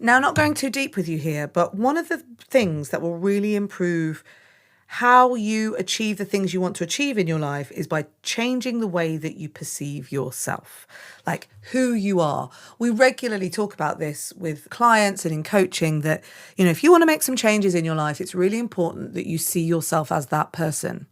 Now, not going too deep with you here, but one of the things that will really improve how you achieve the things you want to achieve in your life is by changing the way that you perceive yourself, like who you are. We regularly talk about this with clients and in coaching that, if you want to make some changes in your life, it's really important that you see yourself as that person.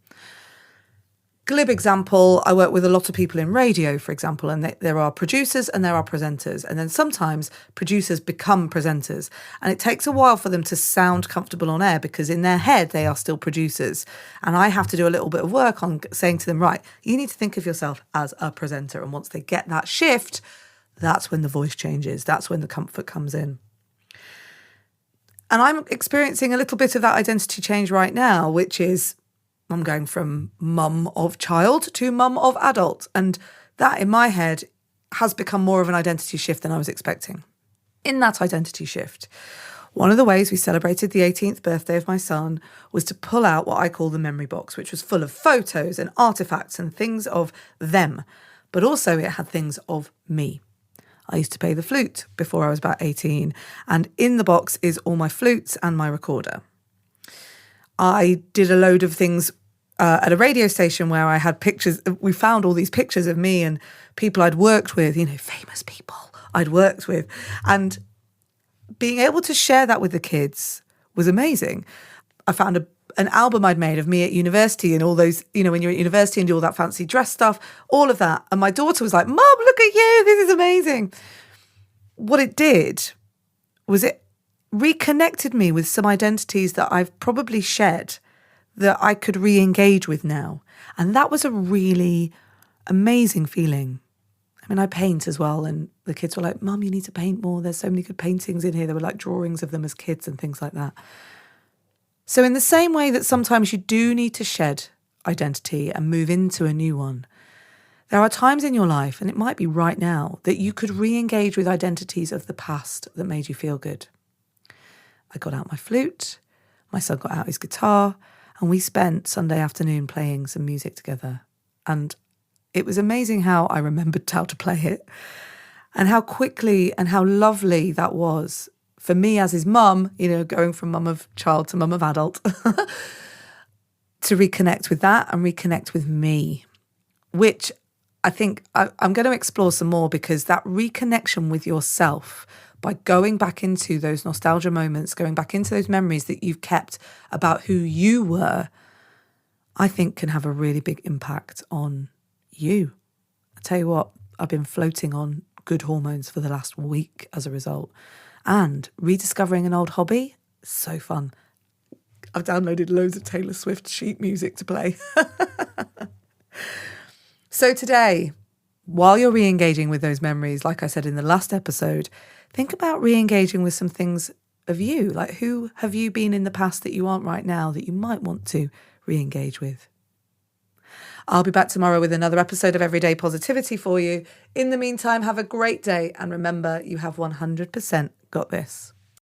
Glib example, I work with a lot of people in radio, for example, and there are producers and there are presenters. And then sometimes producers become presenters. And it takes a while for them to sound comfortable on air because in their head, they are still producers. And I have to do a little bit of work on saying to them, right, you need to think of yourself as a presenter. And once they get that shift, that's when the voice changes. That's when the comfort comes in. And I'm experiencing a little bit of that identity change right now, which is I'm going from mum of child to mum of adult. And that in my head has become more of an identity shift than I was expecting. In that identity shift, one of the ways we celebrated the 18th birthday of my son was to pull out what I call the memory box, which was full of photos and artifacts and things of them. But also it had things of me. I used to play the flute before I was about 18. And in the box is all my flutes and my recorder. I did a load of things at a radio station where I had pictures. We found all these pictures of me and people I'd worked with, famous people I'd worked with. And being able to share that with the kids was amazing. I found an album I'd made of me at university and all those, when you're at university and do all that fancy dress stuff, all of that. And my daughter was like, Mum, look at you. This is amazing. What it did was it reconnected me with some identities that I've probably shed that I could re-engage with now. And that was a really amazing feeling. I mean, I paint as well. And the kids were like, Mum, you need to paint more. There's so many good paintings in here. There were like drawings of them as kids and things like that. So in the same way that sometimes you do need to shed identity and move into a new one, there are times in your life, and it might be right now, that you could re-engage with identities of the past that made you feel good. I got out my flute, my son got out his guitar, and we spent Sunday afternoon playing some music together. And it was amazing how I remembered how to play it and how quickly and how lovely that was for me as his mum, going from mum of child to mum of adult, to reconnect with that and reconnect with me, which I think I'm going to explore some more because that reconnection with yourself by going back into those nostalgia moments, going back into those memories that you've kept about who you were, I think can have a really big impact on you. I tell you what, I've been floating on good hormones for the last week as a result. And rediscovering an old hobby, so fun. I've downloaded loads of Taylor Swift sheet music to play. So today, while you're re-engaging with those memories, like I said in the last episode, think about re-engaging with some things of you. Like who have you been in the past that you aren't right now that you might want to re-engage with? I'll be back tomorrow with another episode of Everyday Positivity for you. In the meantime, have a great day. And remember, you have 100% got this.